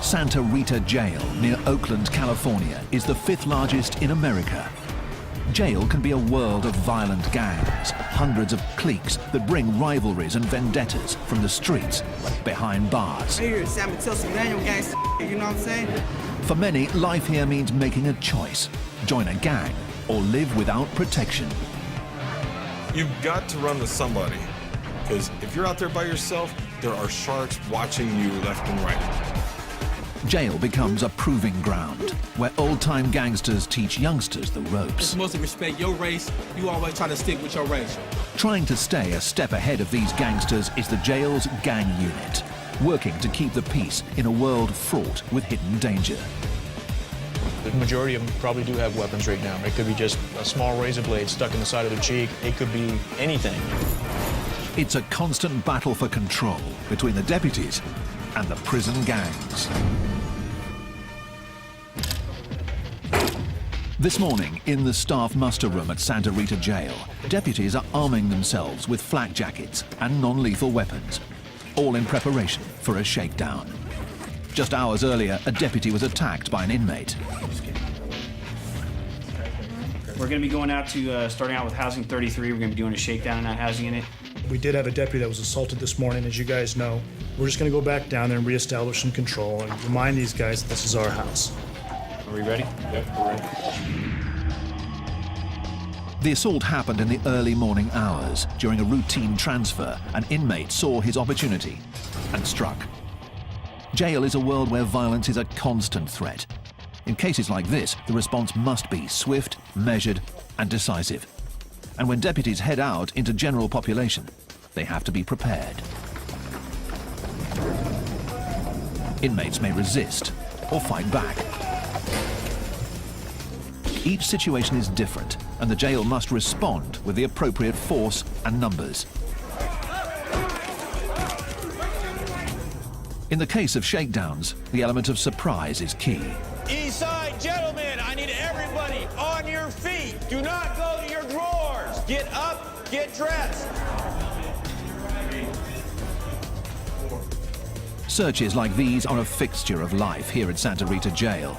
Santa Rita Jail near Oakland, California is the 5th largest in America. Jail can be a world of violent gangs, hundreds of cliques that bring rivalries and vendettas from the streets behind bars. You know what I'm saying? For many, life here means making a choice: join a gang or live without protection. You've got to run with somebody, because if you're out there by yourself, there are sharks watching you left and right. Jail becomes a proving ground where old-time gangsters teach youngsters the ropes. Just mostly respect your race. You always try to stick with your race. Trying to stay a step ahead of these gangsters is the jail's gang unit, working to keep the peace in a world fraught with hidden danger. The majority of them probably do have weapons right now. It could be just a small razor blade stuck in the side of the cheek. It could be anything. It's a constant battle for control between the deputies and the prison gangs. This morning, in the staff muster room at Santa Rita Jail, deputies are arming themselves with flak jackets and non-lethal weapons, all in preparation for a shakedown. Just hours earlier, a deputy was attacked by an inmate. We're going to be going out to, starting out with Housing 33. We're going to be doing a shakedown in that housing unit. We did have a deputy that was assaulted this morning, as you guys know. We're just going to go back down there and reestablish some control and remind these guys that this is our house. Are we ready? Yep, we're ready. The assault happened in the early morning hours. During a routine transfer, an inmate saw his opportunity and struck. Jail is a world where violence is a constant threat. In cases like this, the response must be swift, measured, and decisive. And when deputies head out into general population, they have to be prepared. Inmates may resist or fight back. Each situation is different, and the jail must respond with the appropriate force and numbers. In the case of shakedowns, the element of surprise is key. East side, gentlemen, I need everybody on your feet. Do not go to your drawers. Get up, get dressed. Searches like these are a fixture of life here at Santa Rita Jail.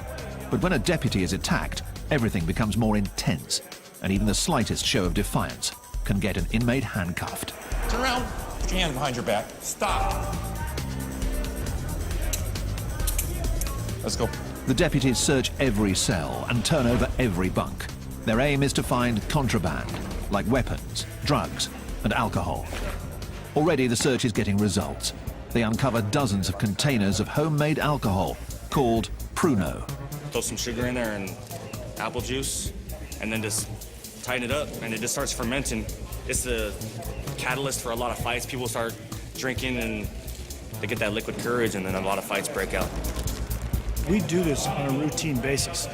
But when a deputy is attacked, everything becomes more intense, and even the slightest show of defiance can get an inmate handcuffed. Turn around, put your hands behind your back. Stop. Let's go. The deputies search every cell and turn over every bunk. Their aim is to find contraband, like weapons, drugs, and alcohol. Already the search is getting results. They uncover dozens of containers of homemade alcohol called Pruno. Throw some sugar in there and apple juice, and then just tighten it up, and it just starts fermenting. It's the catalyst for a lot of fights. People start drinking, and they get that liquid courage, and then a lot of fights break out. We do this on a routine basis.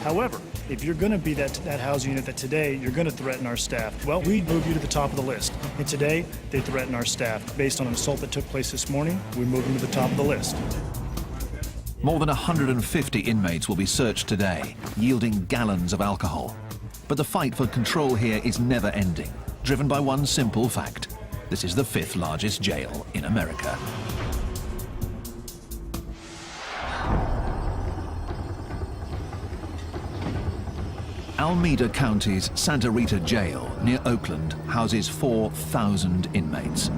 However, if you're going to be that housing unit that today you're going to threaten our staff, well, we move you to the top of the list. And today, they threaten our staff. Based on an assault that took place this morning, we move them to the top of the list. More than 150 inmates will be searched today, yielding gallons of alcohol. But the fight for control here is never ending, driven by one simple fact. This is the 5th largest jail in America. Alameda County's Santa Rita Jail near Oakland houses 4,000 inmates.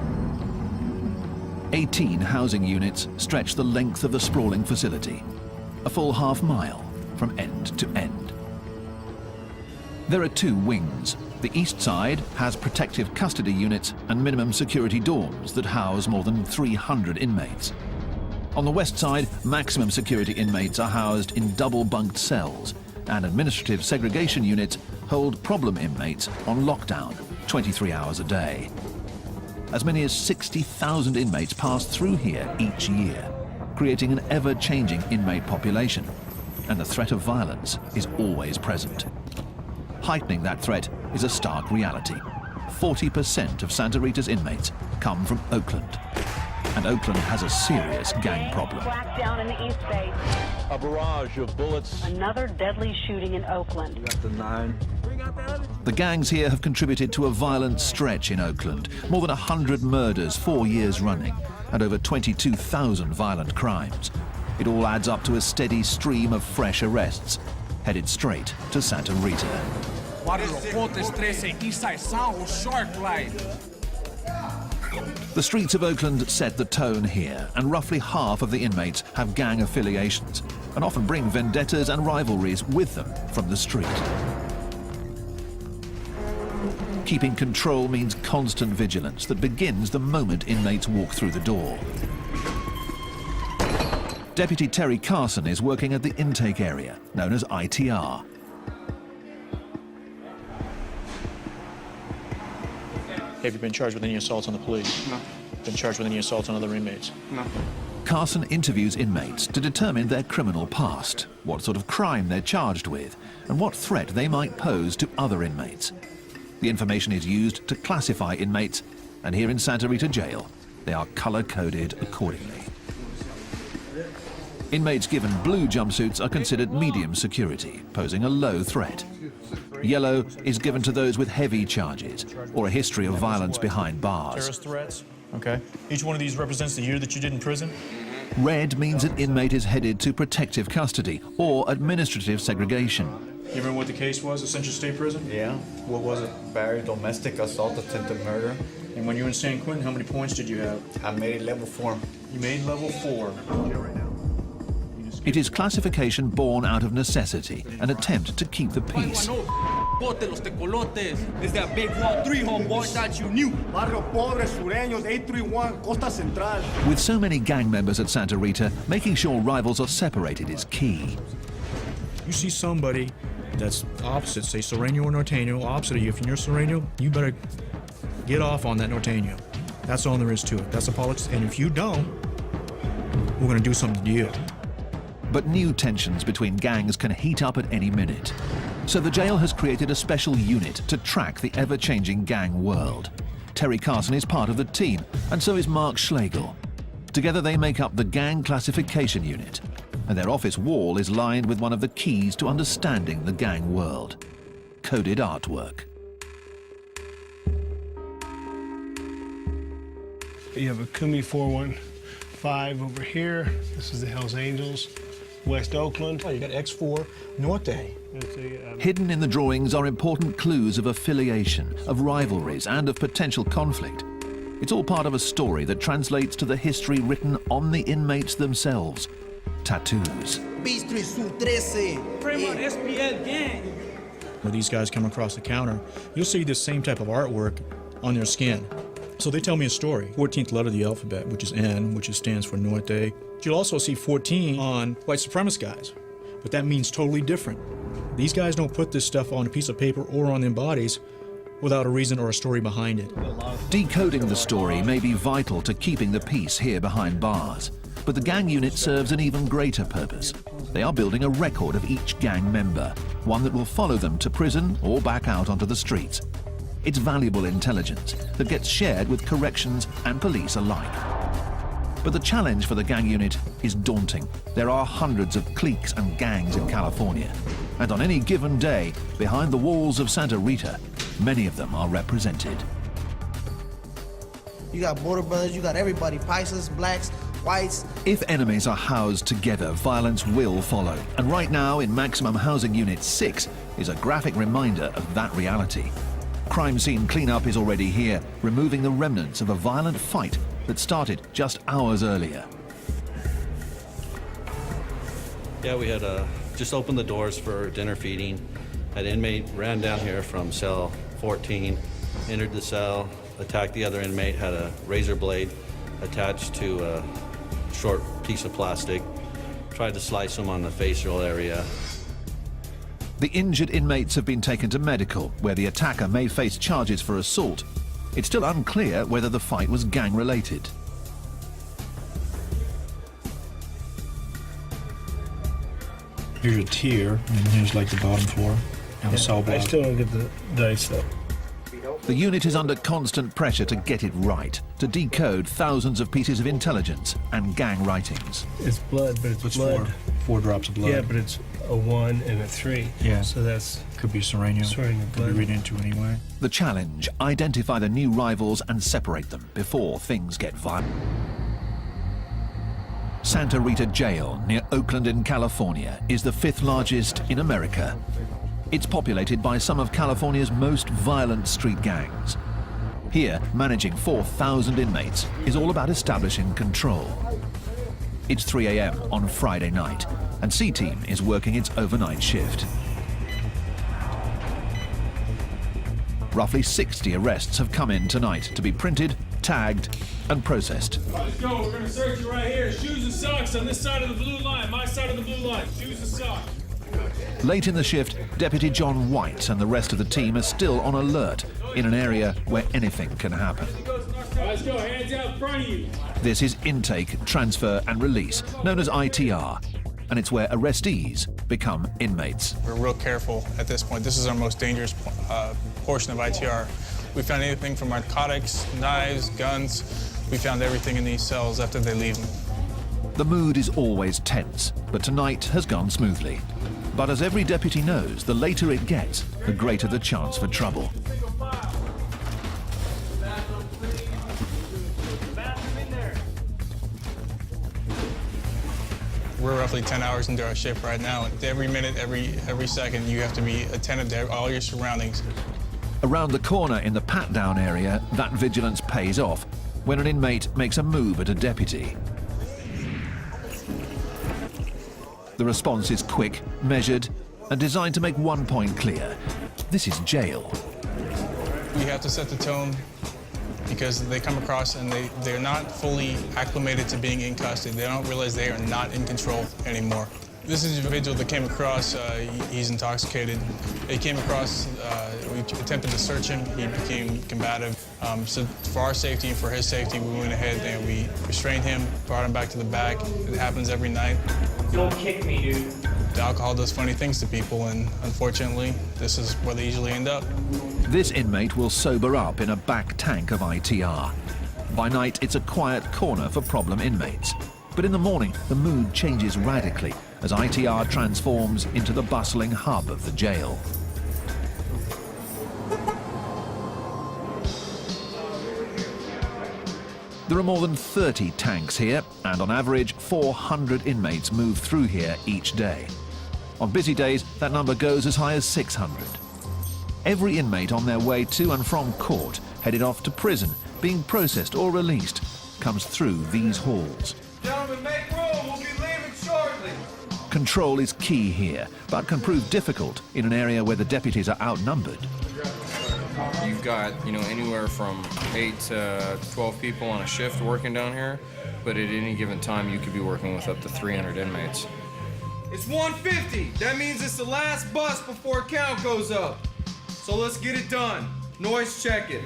18 housing units stretch the length of the sprawling facility, a full half-mile from end to end. There are 2 wings. The east side has protective custody units and minimum security dorms that house more than 300 inmates. On the west side, maximum security inmates are housed in double-bunked cells, and administrative segregation units hold problem inmates on lockdown 23 hours a day. As many as 60,000 inmates pass through here each year, creating an ever-changing inmate population, and the threat of violence is always present. Heightening that threat is a stark reality. 40% of Santa Rita's inmates come from Oakland, and Oakland has a serious gang problem. Down in the East Bay. A barrage of bullets. Another deadly shooting in Oakland. Got the 9. The gangs here have contributed to a violent stretch in Oakland. More than 100 murders 4 years running, and over 22,000 violent crimes. It all adds up to a steady stream of fresh arrests, headed straight to Santa Rita. The streets of Oakland set the tone here, and roughly half of the inmates have gang affiliations and often bring vendettas and rivalries with them from the street. Keeping control means constant vigilance that begins the moment inmates walk through the door. Deputy Terry Carson is working at the intake area, known as ITR. Have you been charged with any assaults on the police? No. Been charged with any assaults on other inmates? No. Carson interviews inmates to determine their criminal past, what sort of crime they're charged with, and what threat they might pose to other inmates. The information is used to classify inmates, and here in Santa Rita Jail, they are color-coded accordingly. Inmates given blue jumpsuits are considered medium security, posing a low threat. Yellow is given to those with heavy charges or a history of violence behind bars. Terrorist threats? Okay. Each one of these represents the year that you did in prison? Red means an inmate is headed to protective custody or administrative segregation. You remember what the case was at Central State Prison? Yeah. What was it? Barry, domestic assault, attempted murder. And when you were in San Quentin, how many points did you have? I made level 4. You made level 4. It is classification born out of necessity, an attempt to keep the peace. It's that big wall 3, homeboy, that you knew. Barrio Pobre, Sureños, 831, Costa Central. With so many gang members at Santa Rita, making sure rivals are separated is key. You see somebody that's opposite, say Sureño or Norteño, opposite of you. If you're Sureño, you better get off on that Norteño. That's all there is to it. That's the politics. And if you don't, we're going to do something to you. But new tensions between gangs can heat up at any minute. So the jail has created a special unit to track the ever-changing gang world. Terry Carson is part of the team, and so is Mark Schlegel. Together they make up the Gang Classification Unit, and their office wall is lined with one of the keys to understanding the gang world: coded artwork. You have a Kumi 415 over here. This is the Hells Angels, West Oakland. Oh, you got X4 Norte. Hidden in the drawings are important clues of affiliation, of rivalries, and of potential conflict. It's all part of a story that translates to the history written on the inmates themselves: tattoos. When these guys come across the counter, you'll see this same type of artwork on their skin. So they tell me a story. 14th letter of the alphabet, which is N, which stands for Norte. You'll also see 14 on white supremacist guys, but that means totally different. These guys don't put this stuff on a piece of paper or on their bodies without a reason or a story behind it. Decoding the story may be vital to keeping the peace here behind bars, but the gang unit serves an even greater purpose. They are building a record of each gang member, one that will follow them to prison or back out onto the streets. It's valuable intelligence that gets shared with corrections and police alike. But the challenge for the gang unit is daunting. There are hundreds of cliques and gangs in California, and on any given day, behind the walls of Santa Rita, many of them are represented. You got border brothers, you got everybody, Paisas, blacks, whites. If enemies are housed together, violence will follow. And right now, in Maximum Housing Unit 6, is a graphic reminder of that reality. Crime scene cleanup is already here, removing the remnants of a violent fight that started just hours earlier. Yeah, we had just opened the doors for dinner feeding. An inmate ran down here from cell 14, entered the cell, attacked the other inmate, had a razor blade attached to a short piece of plastic, tried to slice him on the facial area. The injured inmates have been taken to medical, where the attacker may face charges for assault. It's still unclear whether the fight was gang-related. Here's a tier, and here's like the bottom floor. And the cell block. I still don't get the dice though. The unit is under constant pressure to get it right, to decode thousands of pieces of intelligence and gang writings. It's blood, but it's blood. Four drops of blood. Yeah, but it's a 1 and a 3. Yeah. So that's could be Sureño. Sureño Could be read into anyway. The challenge: identify the new rivals and separate them before things get violent. Santa Rita Jail near Oakland in California is the 5th largest in America. It's populated by some of California's most violent street gangs. Here, managing 4,000 inmates is all about establishing control. It's 3 a.m. on Friday night, and C-Team is working its overnight shift. Roughly 60 arrests have come in tonight to be printed, tagged, and processed. Let's go. We're going to search you right here. Shoes and socks on this side of the blue line. My side of the blue line. Shoes and socks. Late in the shift, Deputy John White and the rest of the team are still on alert in an area where anything can happen. Let's go. Hands out in front of you. This is intake, transfer, and release, known as ITR, and it's where arrestees become inmates. We're real careful at this point. This is our most dangerous portion of ITR. We found anything from narcotics, knives, guns. We found everything in these cells after they leave them. The mood is always tense, but tonight has gone smoothly. But as every deputy knows, the later it gets, the greater the chance for trouble. We're roughly 10 hours into our shift right now. Every minute, every second, you have to be attentive to all your surroundings. Around the corner in the pat-down area, that vigilance pays off when an inmate makes a move at a deputy. The response is quick, measured, and designed to make one point clear. This is jail. We have to set the tone because they come across and they're not fully acclimated to being in custody. They don't realize they are not in control anymore. This is an individual that came across, he's intoxicated. They came across, we attempted to search him, he became combative. So for our safety and for his safety, we went ahead and we restrained him, brought him back to the back. It happens every night. Don't kick me, dude. The alcohol does funny things to people, and unfortunately, this is where they usually end up. This inmate will sober up in a back tank of ITR. By night, it's a quiet corner for problem inmates. But in the morning, the mood changes radically as ITR transforms into the bustling hub of the jail. There are more than 30 tanks here, and on average, 400 inmates move through here each day. On busy days, that number goes as high as 600. Every inmate on their way to and from court, headed off to prison, being processed or released, comes through these halls. Gentlemen, make room. We'll be leaving shortly. Control is key here, but can prove difficult in an area where the deputies are outnumbered. You've got, anywhere from 8 to 12 people on a shift working down here, but at any given time, you could be working with up to 300 inmates. It's 1:50. That means it's the last bus before count goes up. So let's get it done. Noise check it.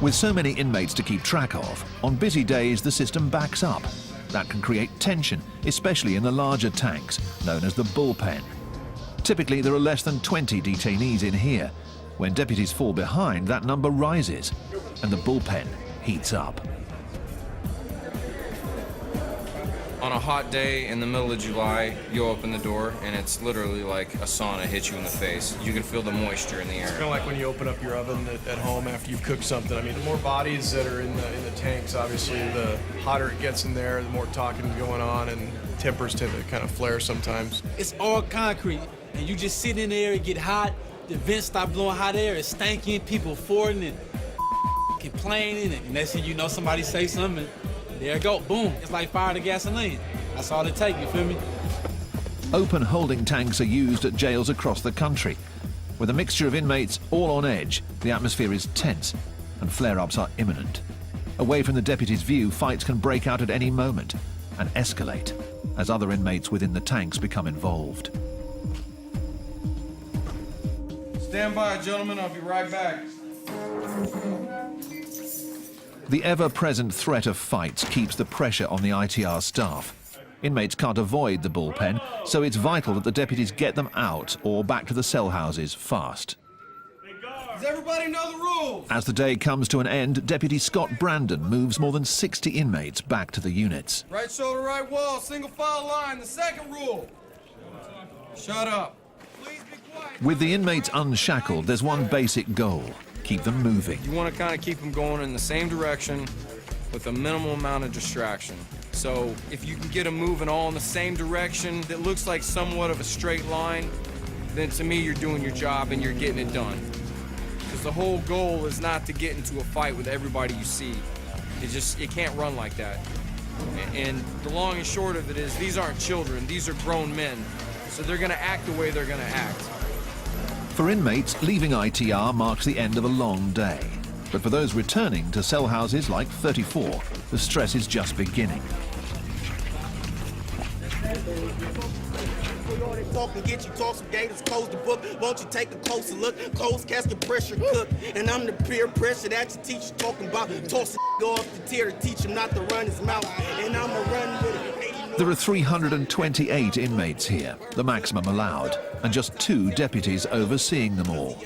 With so many inmates to keep track of, on busy days the system backs up. That can create tension, especially in the larger tanks, known as the bullpen. Typically there are less than 20 detainees in here. When deputies fall behind, that number rises, and the bullpen heats up. On a hot day in the middle of July, you open the door and it's literally like a sauna hits you in the face. You can feel the moisture in the air. It's kind of like when you open up your oven at home after you've cooked something. I mean, the more bodies that are in the tanks, obviously, the hotter it gets in there, the more talking going on, and tempers tend to kind of flare sometimes. It's all concrete, and you just sit in there, it get hot, the vents stop blowing hot air, it's stanking, people farting and complaining, and next thing you know, somebody say something, and there it go, boom. It's like fire to gasoline. That's all it takes, you feel me? Open holding tanks are used at jails across the country. With a mixture of inmates all on edge, the atmosphere is tense and flare-ups are imminent. Away from the deputy's view, fights can break out at any moment and escalate as other inmates within the tanks become involved. Stand by, gentlemen. I'll be right back. The ever-present threat of fights keeps the pressure on the ITR staff. Inmates can't avoid the bullpen, so it's vital that the deputies get them out or back to the cell houses fast. Does everybody know the rules? As the day comes to an end, Deputy Scott Brandon moves more than 60 inmates back to the units. Right shoulder, right wall, single file line. The second rule. Shut up. Please be quiet. With the inmates unshackled, there's one basic goal: keep them moving. You want to kind of keep them going in the same direction with a minimal amount of distraction. So if you can get them moving all in the same direction that looks like somewhat of a straight line, then to me you're doing your job and you're getting it done. Because the whole goal is not to get into a fight with everybody you see. It can't run like that. And the long and short of it is these aren't children, these are grown men. So they're gonna act the way they're gonna act. For inmates, leaving ITR marks the end of a long day. But for those returning to cell houses like 34, the stress is just beginning. Can get you toss some gators, close the book. Won't you take a closer look? Closed casket pressure cook. And I'm the peer pressure that your teacher talking about. Toss go off the tier to teach him not to run his mouth. And I'ma run with it. There are 328 inmates here, the maximum allowed, and just 2 deputies overseeing them all.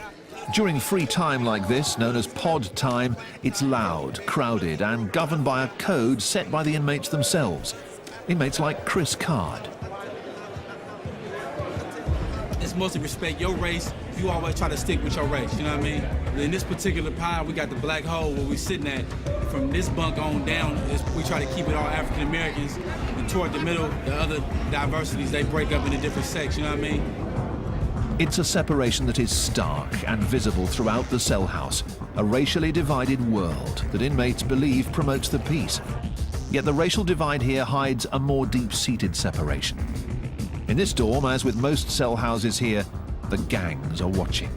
During free time like this, known as pod time, it's loud, crowded, and governed by a code set by the inmates themselves. Inmates like Chris Card. It's mostly respect your race. You always try to stick with your race, you know what I mean? In this particular pile, we got the black hole where we sitting at. From this bunk on down, we try to keep it all African Americans. And toward the middle, the other diversities, they break up into different sects, you know what I mean? It's a separation that is stark and visible throughout the cell house, a racially divided world that inmates believe promotes the peace. Yet the racial divide here hides a more deep-seated separation. In this dorm, as with most cell houses here, the gangs are watching.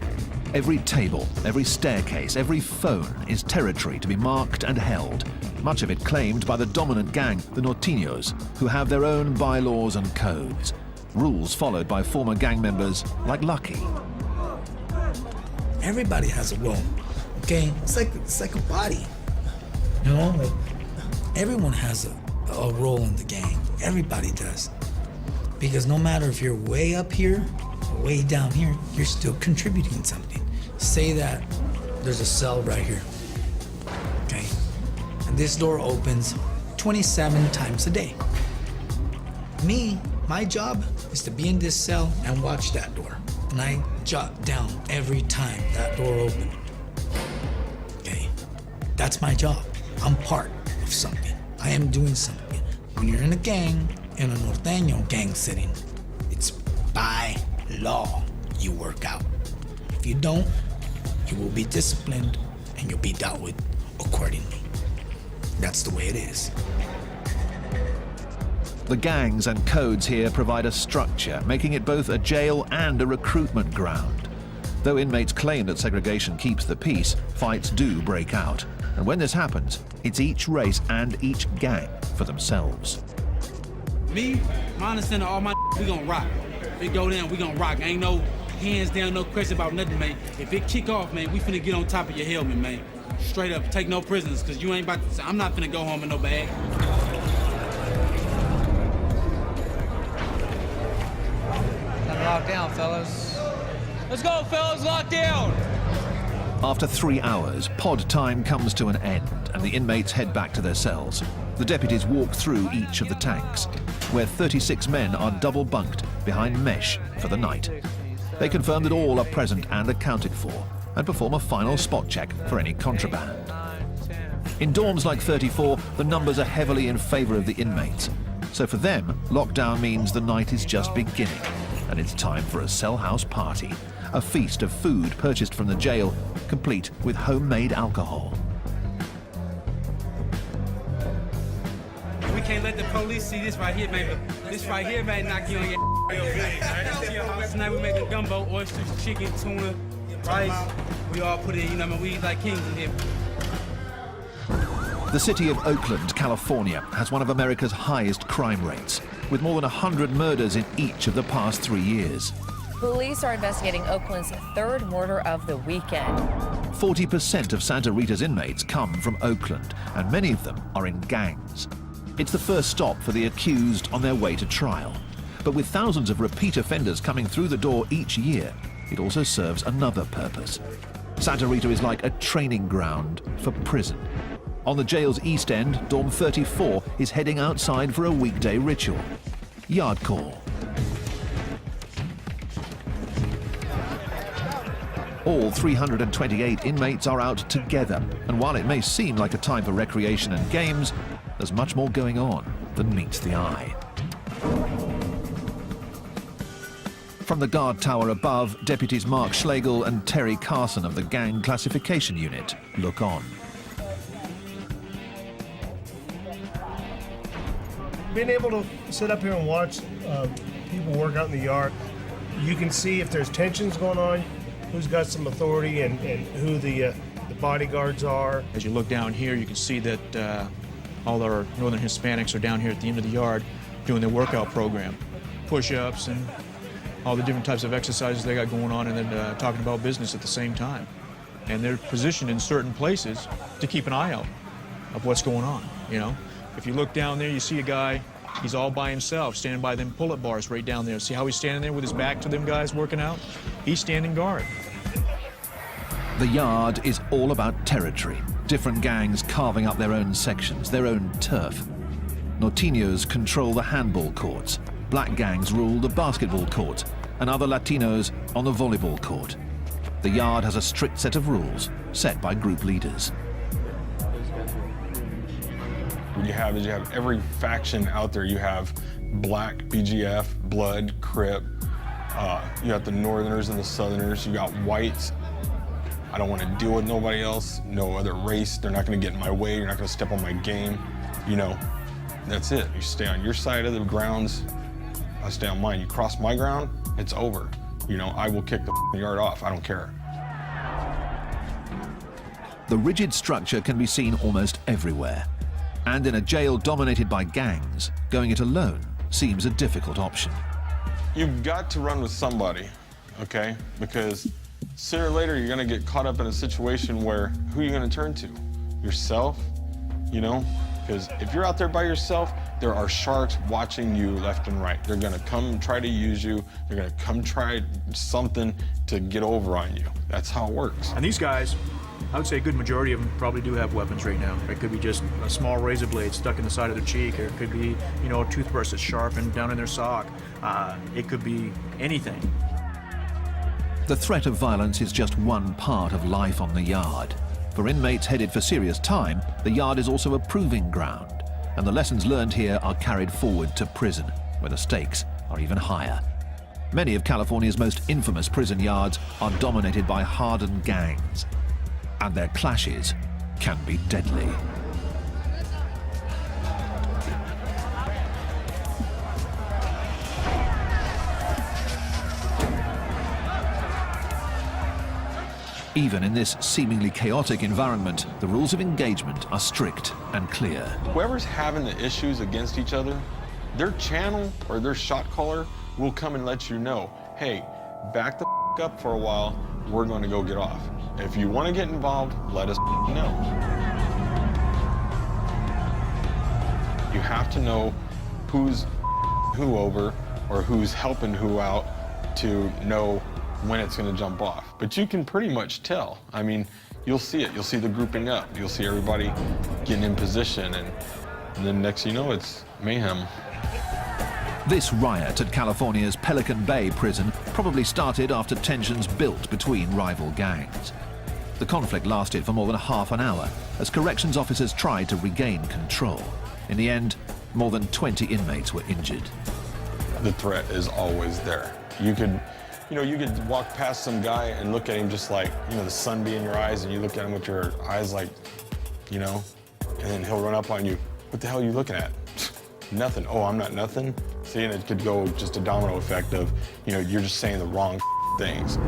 Every table, every staircase, every phone is territory to be marked and held, much of it claimed by the dominant gang, the Norteños, who have their own bylaws and codes, rules followed by former gang members like Lucky. Everybody has a role, okay? It's like a body, you know? Like, everyone has a role in the gang. Everybody does. Because no matter if you're way up here or way down here, you're still contributing something. Say that there's a cell right here, okay? And this door opens 27 times a day. My job is to be in this cell and watch that door. And I jot down every time that door opened, okay? That's my job. I'm part of something. I am doing something. When you're in a gang, in a Norteño gang setting, it's by law you work out. If you don't, you will be disciplined and you'll be dealt with accordingly. That's the way it is. The gangs and codes here provide a structure, making it both a jail and a recruitment ground. Though inmates claim that segregation keeps the peace, fights do break out. And when this happens, it's each race and each gang for themselves. Me, my understanding, all my we gonna rock. If it go down, we gonna rock. Ain't no hands down, no question about nothing, man. If it kick off, man, we finna get on top of your helmet, man. Straight up, take no prisoners, cause you ain't about to, I'm not finna go home in no bag. Lock down, fellas. Let's go, fellas, lock down! After 3 hours, pod time comes to an end and the inmates head back to their cells. The deputies walk through each of the tanks, where 36 men are double bunked behind mesh for the night. They confirm that all are present and accounted for and perform a final spot check for any contraband. In dorms like 34, the numbers are heavily in favor of the inmates. So for them, lockdown means the night is just beginning and it's time for a cell house party, a feast of food purchased from the jail, complete with homemade alcohol. We can't let the police see this right here, man. This right here, man, knock you on your Tonight we making gumbo, oysters, chicken, tuna, rice. We all put in, you know, I mean, we eat like kings in here. The city of Oakland, California, has one of America's highest crime rates, with more than 100 murders in each of the past 3 years. Police are investigating Oakland's third murder of the weekend. 40% of Santa Rita's inmates come from Oakland, and many of them are in gangs. It's the first stop for the accused on their way to trial. But with thousands of repeat offenders coming through the door each year, it also serves another purpose. Santa Rita is like a training ground for prison. On the jail's east end, Dorm 34 is heading outside for a weekday ritual. Yard call. All 328 inmates are out together, and while it may seem like a time for recreation and games, there's much more going on. than meets the eye. From the guard tower above, deputies Mark Schlegel and Terry Carson of the Gang Classification Unit look on. Being able to sit up here and watch people work out in the yard, you can see if there's tensions going on, who's got some authority and who the bodyguards are. As you look down here, you can see that all our Northern Hispanics are down here at the end of the yard doing their workout program. Push-ups and all the different types of exercises they got going on, and then talking about business at the same time. And they're positioned in certain places to keep an eye out of what's going on, you know. If you look down there, you see a guy, he's all by himself, standing by them pull-up bars right down there. See how he's standing there with his back to them guys working out? He's standing guard. The yard is all about territory. Different gangs carving up their own sections, their own turf. Norteños control the handball courts. Black gangs rule the basketball court, and other Latinos on the volleyball court. The yard has a strict set of rules set by group leaders. What you have is you have every faction out there. You have Black, BGF, Blood, Crip. You got the Northerners and the Southerners. You got Whites. I don't want to deal with nobody else, no other race. They're not going to get in my way. You're not going to step on my game. You know, that's it. You stay on your side of the grounds. I stay on mine. You cross my ground, it's over. You know, I will kick the yard off. I don't care. The rigid structure can be seen almost everywhere. And in a jail dominated by gangs, going it alone seems a difficult option. You've got to run with somebody, okay? Because sooner or later, you're going to get caught up in a situation where who are you going to turn to? Yourself, you know? Because if you're out there by yourself, there are sharks watching you left and right. They're gonna come try to use you. They're gonna come try something to get over on you. That's how it works. And these guys, I would say a good majority of them probably do have weapons right now. It could be just a small razor blade stuck in the side of their cheek, or it could be, you know, a toothbrush that's sharpened down in their sock. It could be anything. The threat of violence is just one part of life on the yard. For inmates headed for serious time, the yard is also a proving ground, and the lessons learned here are carried forward to prison, where the stakes are even higher. Many of California's most infamous prison yards are dominated by hardened gangs, and their clashes can be deadly. Even in this seemingly chaotic environment, the rules of engagement are strict and clear. Whoever's having the issues against each other, their channel or their shot caller will come and let you know, hey, back the up for a while, we're going to go get off. If you want to get involved, let us know. You have to know who's who over or who's helping who out to know when it's going to jump off. But you can pretty much tell. I mean, you'll see it. You'll see the grouping up. You'll see everybody getting in position, and then next you know, it's mayhem. This riot at California's Pelican Bay prison probably started after tensions built between rival gangs. The conflict lasted for more than half an hour as corrections officers tried to regain control. In the end, more than 20 inmates were injured. The threat is always there. You could walk past some guy and look at him just like, you know, the sun be in your eyes, and you look at him with your eyes like, you know, and then he'll run up on you. What the hell are you looking at? Nothing. Oh, I'm not nothing. See, and it could go just a domino effect of, you know, you're just saying the wrong things.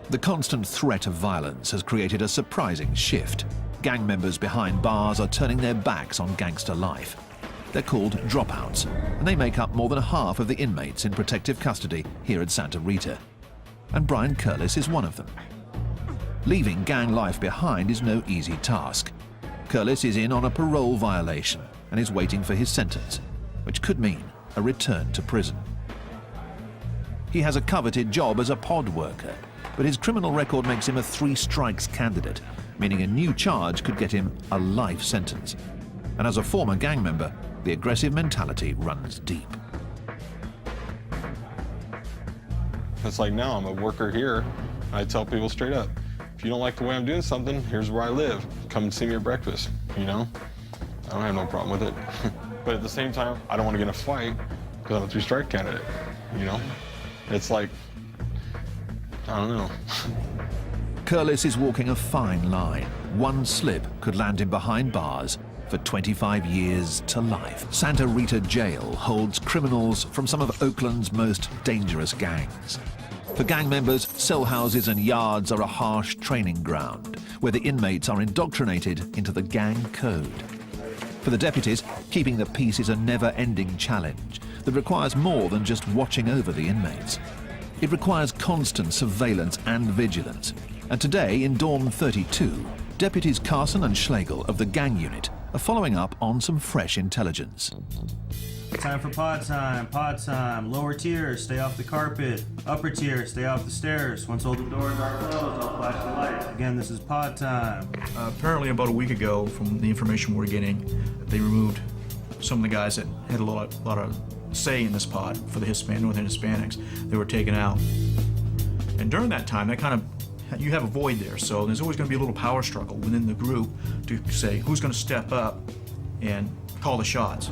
The constant threat of violence has created a surprising shift. Gang members behind bars are turning their backs on gangster life. They're called dropouts, and they make up more than half of the inmates in protective custody here at Santa Rita. And Brian Curlis is one of them. Leaving gang life behind is no easy task. Curlis is in on a parole violation and is waiting for his sentence, which could mean a return to prison. He has a coveted job as a pod worker, but his criminal record makes him a 3 strikes candidate, meaning a new charge could get him a life sentence. And as a former gang member, the aggressive mentality runs deep. It's like now I'm a worker here. I tell people straight up, if you don't like the way I'm doing something, here's where I live. Come and see me at breakfast, you know? I don't have no problem with it. But at the same time, I don't want to get in a fight because I'm a three-strike candidate, you know? It's like, I don't know. Curlis is walking a fine line. One slip could land him behind bars for 25 years to life. Santa Rita Jail holds criminals from some of Oakland's most dangerous gangs. For gang members, cell houses and yards are a harsh training ground where the inmates are indoctrinated into the gang code. For the deputies, keeping the peace is a never-ending challenge that requires more than just watching over the inmates. It requires constant surveillance and vigilance. And today, in Dorm 32, deputies Carson and Schlegel of the gang unit are following up on some fresh intelligence. Time for pod time, pod time. Lower tier, stay off the carpet. Upper tier, stay off the stairs. Once all the doors are closed, I'll flash the lights. Again, this is pod time. Apparently about a week ago, from the information we're getting, they removed some of the guys that had a lot of say in this pod for the Northern Hispanics. They were taken out. And during that time, that kind of, you have a void there, so there's always going to be a little power struggle within the group to say who's going to step up and call the shots.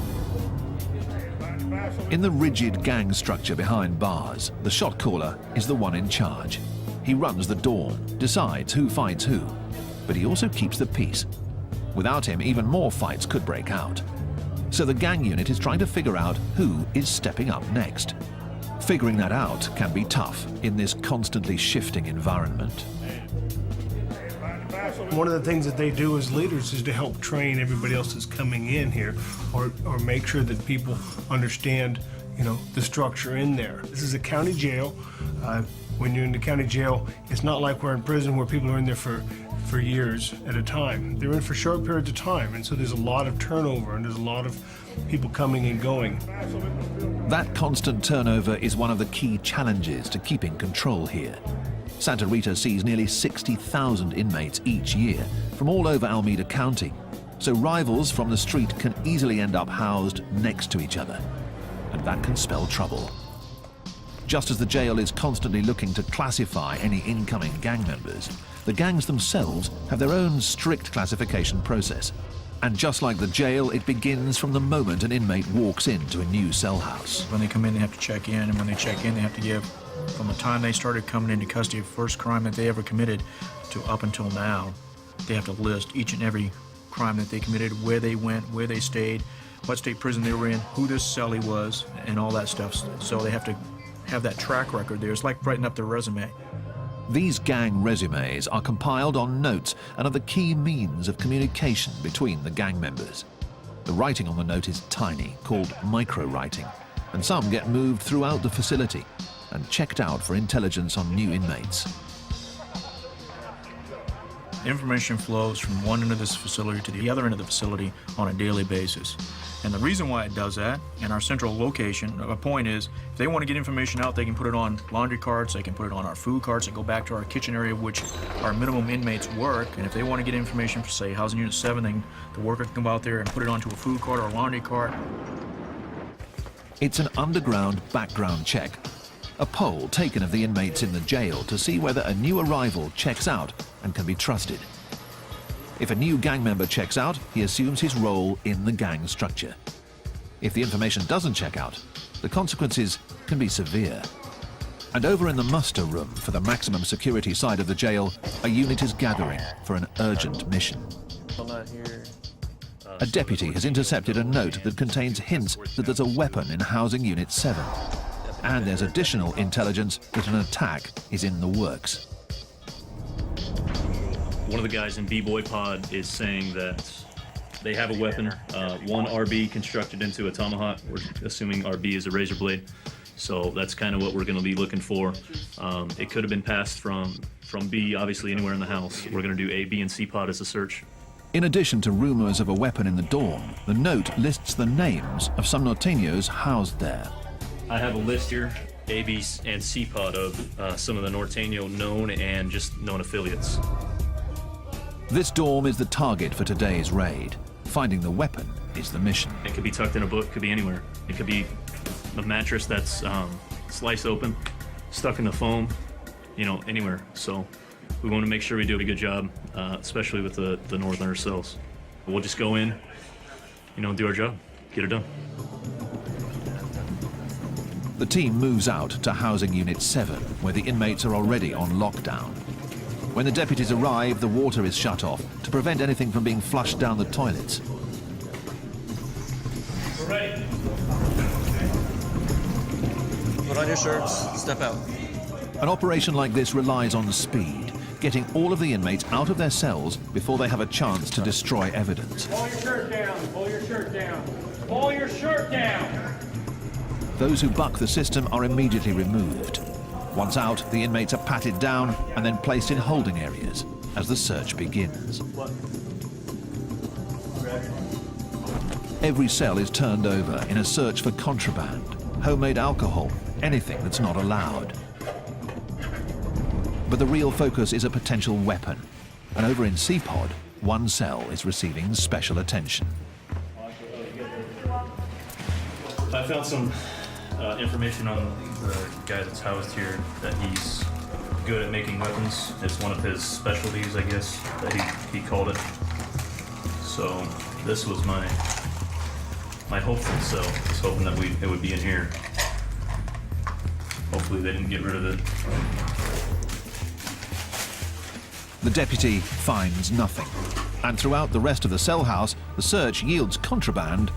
In the rigid gang structure behind bars, the shot caller is the one in charge. He runs the dorm, decides who fights who, but he also keeps the peace. Without him, even more fights could break out. So the gang unit is trying to figure out who is stepping up next. Figuring that out can be tough in this constantly shifting environment. One of the things that they do as leaders is to help train everybody else that's coming in here, or make sure that people understand, you know, the structure in there. This is a county jail. When you're in the county jail, it's not like we're in prison where people are in there for years at a time. They're in for short periods of time, and so there's a lot of turnover and there's a lot of people coming and going. That constant turnover is one of the key challenges to keeping control here. Santa Rita sees nearly 60,000 inmates each year from all over Alameda County, so rivals from the street can easily end up housed next to each other, and that can spell trouble. Just as the jail is constantly looking to classify any incoming gang members, the gangs themselves have their own strict classification process. And just like the jail, it begins from the moment an inmate walks into a new cell house. When they come in, they have to check in, and when they check in, they have to give, from the time they started coming into custody of the first crime that they ever committed to up until now, they have to list each and every crime that they committed, where they went, where they stayed, what state prison they were in, who this cellie was, and all that stuff. So they have to have that track record there. It's like writing up their resume. These gang resumes are compiled on notes and are the key means of communication between the gang members. The writing on the note is tiny, called micro-writing, and some get moved throughout the facility and checked out for intelligence on new inmates. Information flows from one end of this facility to the other end of the facility on a daily basis. And the reason why it does that, and our central location, a point is, if they want to get information out, they can put it on laundry carts, they can put it on our food carts, and go back to our kitchen area, which our minimum inmates work. And if they want to get information for, say, Housing Unit 7, the worker can go out there and put it onto a food cart or a laundry cart. It's an underground background check, a poll taken of the inmates in the jail to see whether a new arrival checks out and can be trusted. If a new gang member checks out, he assumes his role in the gang structure. If the information doesn't check out, the consequences can be severe. And over in the muster room for the maximum security side of the jail, a unit is gathering for an urgent mission. A deputy has intercepted a note that contains hints that there's a weapon in Housing Unit 7. And there's additional intelligence that an attack is in the works. One of the guys in B-Boy Pod is saying that they have a weapon, one RB constructed into a tomahawk. We're assuming RB is a razor blade. So that's kind of what we're going to be looking for. It could have been passed from B, obviously anywhere in the house. We're going to do A, B, and C pod as a search. In addition to rumors of a weapon in the dorm, the note lists the names of some Norteños housed there. I have a list here, A, B, and C pod of some of the Norteño known and just known affiliates. This dorm is the target for today's raid. Finding the weapon is the mission. It could be tucked in a book, could be anywhere. It could be a mattress that's sliced open, stuck in the foam, you know, anywhere. So we want to make sure we do a good job, especially with the northerner cells. We'll just go in, do our job, get it done. The team moves out to Housing Unit 7, where the inmates are already on lockdown. When the deputies arrive, the water is shut off to prevent anything from being flushed down the toilets. We're ready. Put on your shirts, step out. An operation like this relies on speed, getting all of the inmates out of their cells before they have a chance to destroy evidence. Pull your shirt down, pull your shirt down, pull your shirt down. Those who buck the system are immediately removed. Once out, the inmates are patted down and then placed in holding areas as the search begins. Every cell is turned over in a search for contraband, homemade alcohol, anything that's not allowed. But the real focus is a potential weapon. And over in C-Pod, one cell is receiving special attention. I found some information on the guy that's housed here, that he's good at making weapons. It's one of his specialties, I guess, that he called it. So this was my hopeful cell. I was hoping that it would be in here. Hopefully they didn't get rid of it. The deputy finds nothing. And throughout the rest of the cell house, the search yields contraband.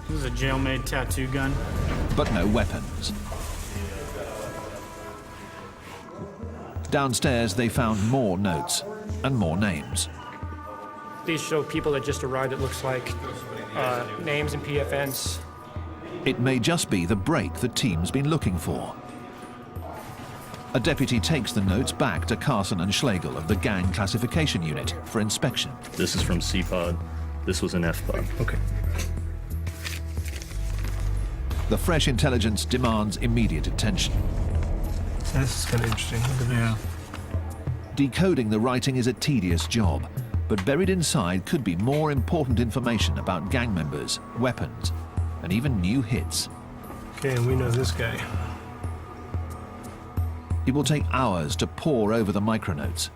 This is a jail-made tattoo gun. But no weapons. Downstairs, they found more notes and more names. These show people that just arrived, it looks like, names and PFNs. It may just be the break the team's been looking for. A deputy takes the notes back to Carson and Schlegel of the Gang Classification Unit for inspection. This is from C-Pod. This was an F-Pod. Okay. The fresh intelligence demands immediate attention. So this is kind of interesting. Look at this. Decoding the writing is a tedious job, but buried inside could be more important information about gang members, weapons, and even new hits. Okay, and we know this guy. It will take hours to pore over the micronotes.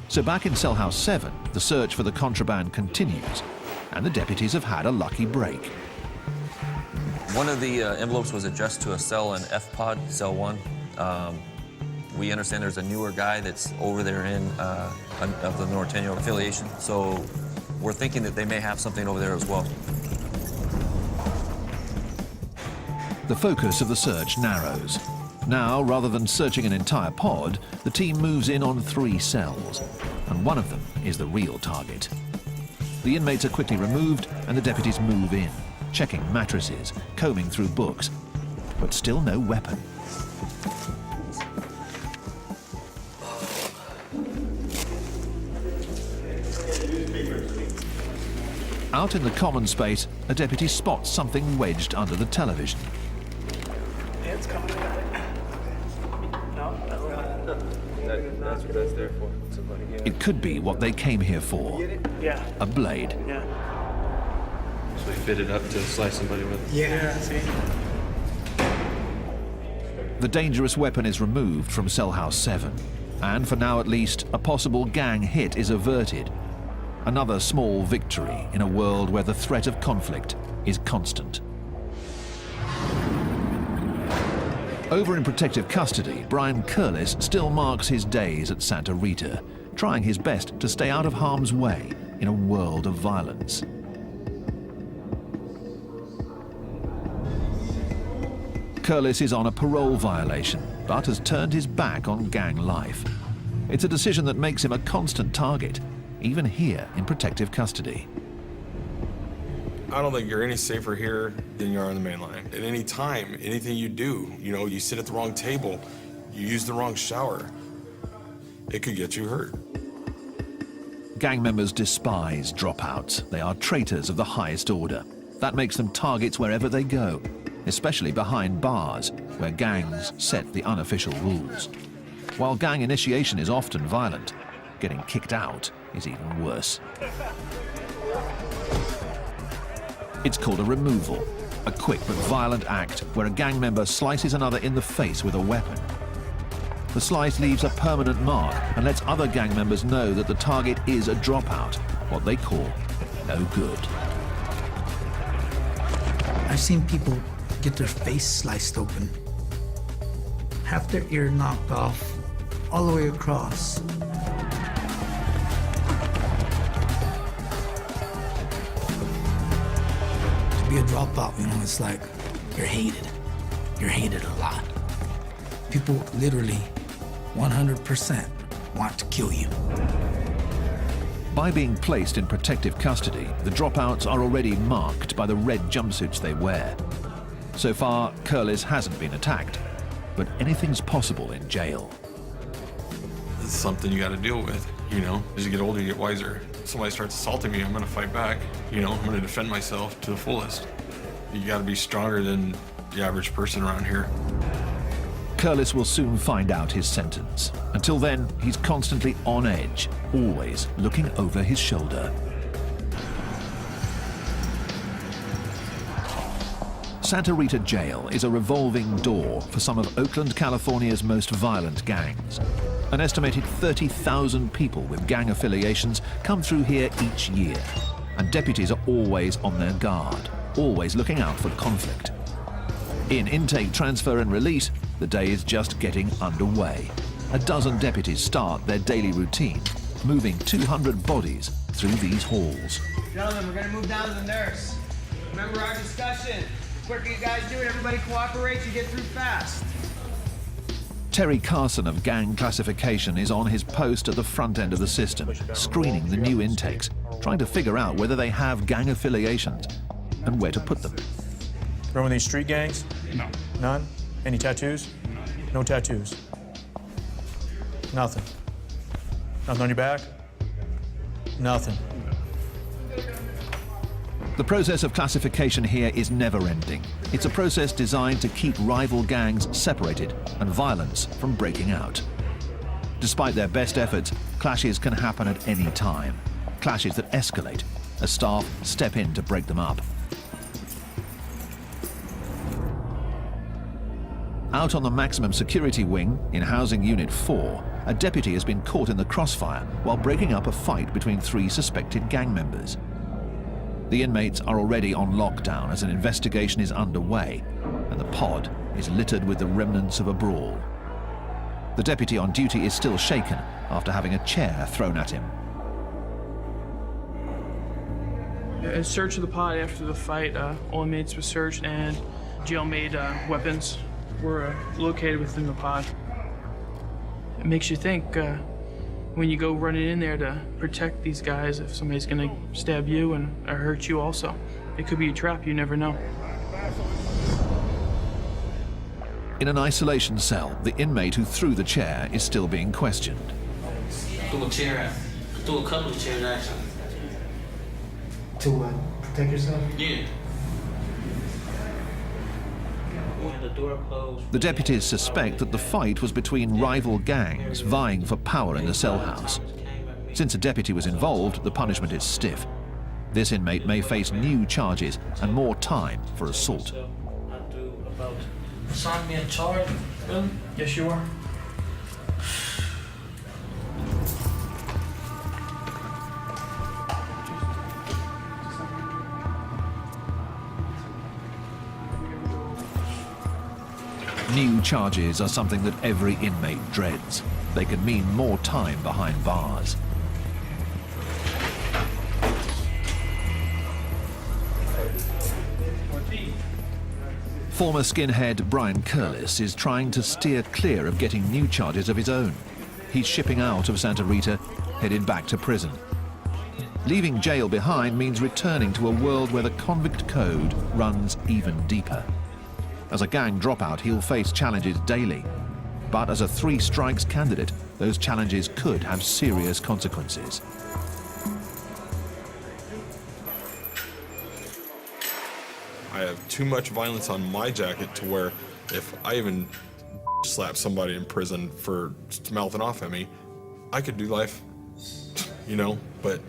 So back in Cell House 7, the search for the contraband continues, and the deputies have had a lucky break. One of the envelopes was addressed to a cell in F-Pod, cell 1. We understand there's a newer guy that's over there of the Norteño affiliation, so we're thinking that they may have something over there as well. The focus of the search narrows. Now, rather than searching an entire pod, the team moves in on 3 cells, and one of them is the real target. The inmates are quickly removed, and the deputies move in, checking mattresses, combing through books, but still no weapon. Out in the common space, a deputy spots something wedged under the television. It's coming together. No, that's what that's there for. It could be what they came here for. Yeah. A blade. Yeah. So we fit it up to slice somebody with. Yeah. See? The dangerous weapon is removed from Cell House 7, and for now at least, a possible gang hit is averted. Another small victory in a world where the threat of conflict is constant. Over in protective custody, Brian Curlis still marks his days at Santa Rita, trying his best to stay out of harm's way in a world of violence. Curlis is on a parole violation, but has turned his back on gang life. It's a decision that makes him a constant target, even here in protective custody. I don't think you're any safer here than you are on the main line. At any time, anything you do, you sit at the wrong table, you use the wrong shower, it could get you hurt. Gang members despise dropouts. They are traitors of the highest order. That makes them targets wherever they go, especially behind bars, where gangs set the unofficial rules. While gang initiation is often violent, getting kicked out is even worse. It's called a removal, a quick but violent act where a gang member slices another in the face with a weapon. The slice leaves a permanent mark and lets other gang members know that the target is a dropout, what they call no good. I've seen people get their face sliced open, half their ear knocked off, all the way across. To be a dropout, you know, it's like you're hated. You're hated a lot. People literally 100% want to kill you. By being placed in protective custody, the dropouts are already marked by the red jumpsuits they wear. So far, Curlis hasn't been attacked, but anything's possible in jail. It's something you got to deal with, you know? As you get older, you get wiser. If somebody starts assaulting me, I'm going to fight back. You know, I'm going to defend myself to the fullest. You got to be stronger than the average person around here. Curlis will soon find out his sentence. Until then, he's constantly on edge, always looking over his shoulder. Santa Rita Jail is a revolving door for some of Oakland, California's most violent gangs. An estimated 30,000 people with gang affiliations come through here each year, and deputies are always on their guard, always looking out for conflict. In intake, transfer and release, the day is just getting underway. A dozen deputies start their daily routine, moving 200 bodies through these halls. Gentlemen, we're gonna move down to the nurse. Remember our discussion. The quicker you guys do it, everybody cooperates, you get through fast. Terry Carson of Gang Classification is on his post at the front end of the system, screening the new intakes, trying to figure out whether they have gang affiliations and where to put them. Remember these street gangs? No. None? Any tattoos? No tattoos. Nothing. Nothing on your back? Nothing. The process of classification here is never-ending. It's a process designed to keep rival gangs separated and violence from breaking out. Despite their best efforts, clashes can happen at any time. Clashes that escalate as staff step in to break them up. Out on the maximum security wing, in Housing Unit 4, a deputy has been caught in the crossfire while breaking up a fight between 3 suspected gang members. The inmates are already on lockdown as an investigation is underway, and the pod is littered with the remnants of a brawl. The deputy on duty is still shaken after having a chair thrown at him. A search of the pod after the fight, all inmates were searched and jail-made weapons were located within the pod. It makes you think when you go running in there to protect these guys, if somebody's gonna stab you and or hurt you also. It could be a trap, you never know. In an isolation cell, the inmate who threw the chair is still being questioned. I threw a couple of chairs actually. To what? Protect yourself? Yeah. The door closed. The deputies suspect that the fight was between rival gangs vying for power in the cell house. Since a deputy was involved, the punishment is stiff. This inmate may face new charges and more time for assault. Assign me a charge, really? Yes, you are. New charges are something that every inmate dreads. They can mean more time behind bars. Former skinhead Brian Curlis is trying to steer clear of getting new charges of his own. He's shipping out of Santa Rita, headed back to prison. Leaving jail behind means returning to a world where the convict code runs even deeper. As a gang dropout, he'll face challenges daily. But as a 3 strikes candidate, those challenges could have serious consequences. I have too much violence on my jacket to where if I even slap somebody in prison for mouthing off at me, I could do life, you know, but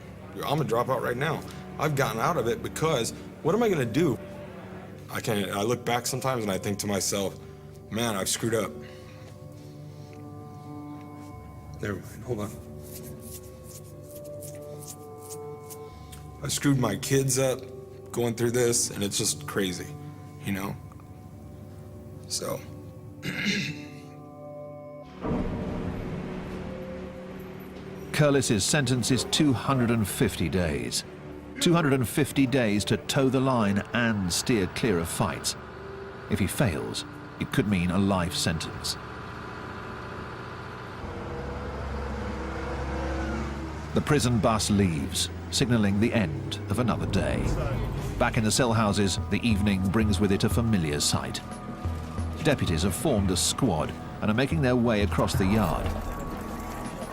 I'm a dropout right now. I've gotten out of it because what am I gonna do? I look back sometimes and I think to myself, man, I've screwed up. Never mind, hold on. I screwed my kids up going through this, and it's just crazy. you know? So. Curlis's sentence is 250 days. 250 days to toe the line and steer clear of fights. If he fails, it could mean a life sentence. The prison bus leaves, signaling the end of another day. Back in the cell houses, the evening brings with it a familiar sight. Deputies have formed a squad and are making their way across the yard.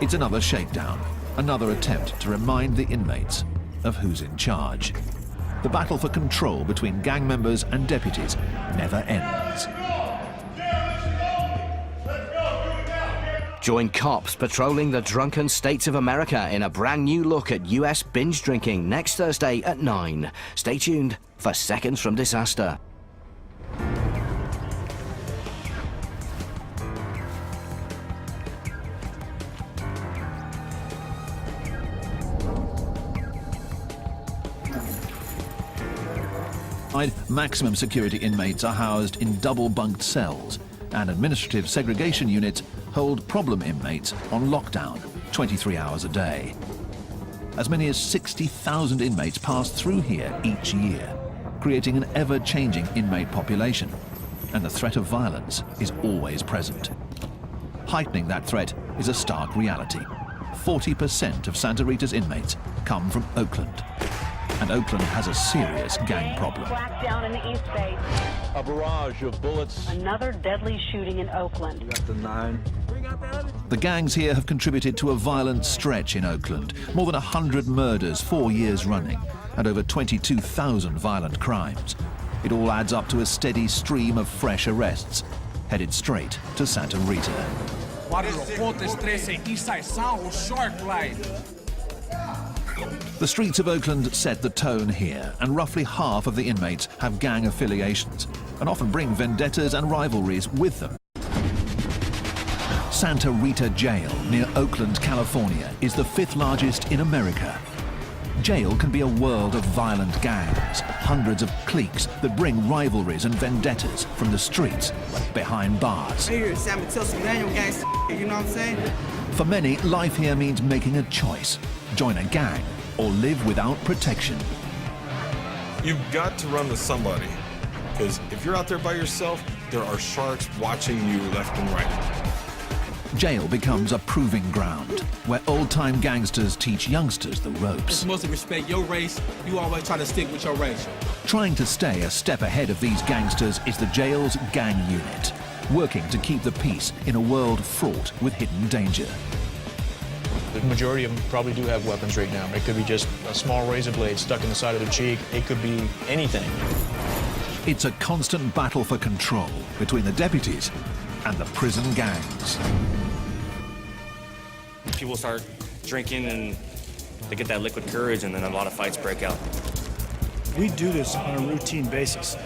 It's another shakedown, another attempt to remind the inmates of who's in charge. The battle for control between gang members and deputies never ends. Join cops patrolling the drunken states of America in a brand new look at US binge drinking next Thursday at 9. Stay tuned for Seconds from Disaster. Maximum security inmates are housed in double-bunked cells, and administrative segregation units hold problem inmates on lockdown 23 hours a day. As many as 60,000 inmates pass through here each year, creating an ever-changing inmate population, and the threat of violence is always present. Heightening that threat is a stark reality. 40% of Santa Rita's inmates come from Oakland. And Oakland has a serious gang problem. Down in the East Bay. A barrage of bullets. Another deadly shooting in Oakland. We got the 9. The gangs here have contributed to a violent stretch in Oakland. More than 100 murders 4 years running, and over 22,000 violent crimes. It all adds up to a steady stream of fresh arrests, headed straight to Santa Rita. The streets of Oakland set the tone here, and roughly half of the inmates have gang affiliations, and often bring vendettas and rivalries with them. Santa Rita Jail, near Oakland, California, is the 5th largest in America. Jail can be a world of violent gangs, hundreds of cliques that bring rivalries and vendettas from the streets behind bars. You know what I'm saying? For many, life here means making a choice. Join a gang or live without protection. You've got to run with somebody, because if you're out there by yourself, there are sharks watching you left and right. Jail becomes a proving ground where old-time gangsters teach youngsters the ropes. Just mostly respect your race. You always try to stick with your race. Trying to stay a step ahead of these gangsters is the jail's gang unit, working to keep the peace in a world fraught with hidden danger. The majority of them probably do have weapons right now. It could be just a small razor blade stuck in the side of the cheek. It could be anything. It's a constant battle for control between the deputies and the prison gangs. People start drinking and they get that liquid courage, and then a lot of fights break out. We do this on a routine basis.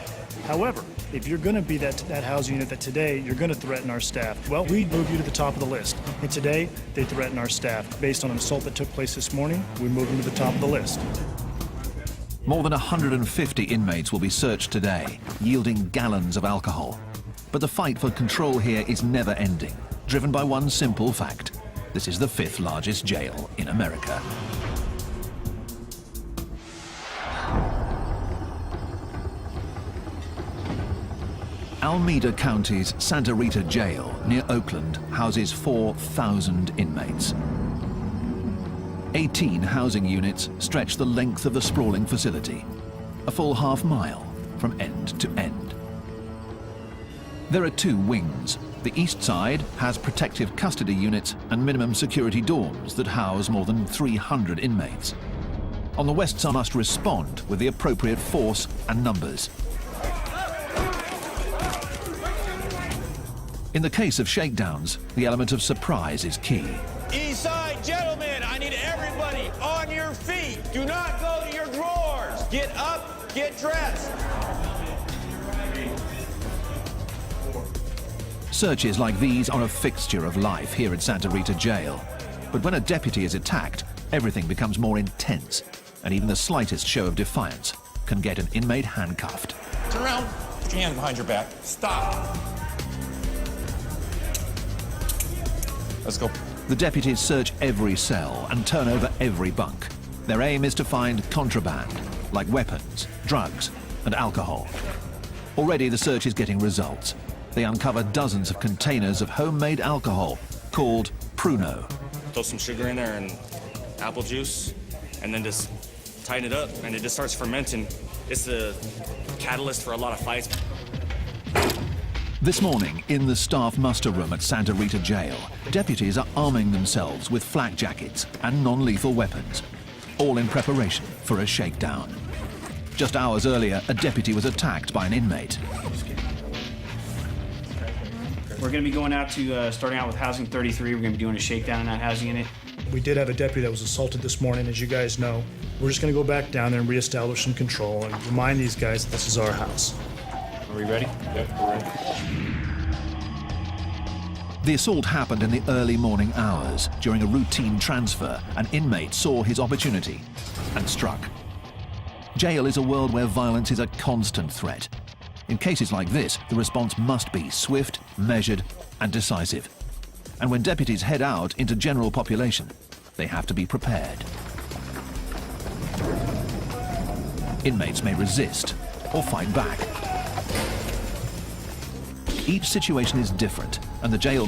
However, if you're going to be that housing unit that today you're going to threaten our staff, well, we move you to the top of the list. And today, they threaten our staff. Based on an assault that took place this morning, we move them to the top of the list. More than 150 inmates will be searched today, yielding gallons of alcohol. But the fight for control here is never ending, driven by one simple fact. This is the 5th largest jail in America. Alameda County's Santa Rita Jail near Oakland houses 4,000 inmates. 18 housing units stretch the length of the sprawling facility, a full half-mile from end to end. There are 2 wings. The east side has protective custody units and minimum security dorms that house more than 300 inmates. On the west side must respond with the appropriate force and numbers. In the case of shakedowns, the element of surprise is key. East side, gentlemen, I need everybody on your feet. Do not go to your drawers. Get up, get dressed. Searches like these are a fixture of life here at Santa Rita Jail. But when a deputy is attacked, everything becomes more intense, and even the slightest show of defiance can get an inmate handcuffed. Turn around. Put your hands behind your back. Stop. Let's go. The deputies search every cell and turn over every bunk. Their aim is to find contraband, like weapons, drugs, and alcohol. Already the search is getting results. They uncover dozens of containers of homemade alcohol called Pruno. Throw some sugar in there and apple juice, and then just tighten it up, and it just starts fermenting. It's the catalyst for a lot of fights. This morning, in the staff muster room at Santa Rita Jail, deputies are arming themselves with flak jackets and non-lethal weapons, all in preparation for a shakedown. Just hours earlier, a deputy was attacked by an inmate. We're going to be going out to, starting out with Housing 33. We're going to be doing a shakedown in that housing unit. We did have a deputy that was assaulted this morning, as you guys know. We're just going to go back down there and reestablish some control and remind these guys that this is our house. Are we ready? Yep, we're ready. The assault happened in the early morning hours. During a routine transfer, an inmate saw his opportunity and struck. Jail is a world where violence is a constant threat. In cases like this, the response must be swift, measured, and decisive. And when deputies head out into general population, they have to be prepared. Inmates may resist or fight back. Each situation is different, and the jail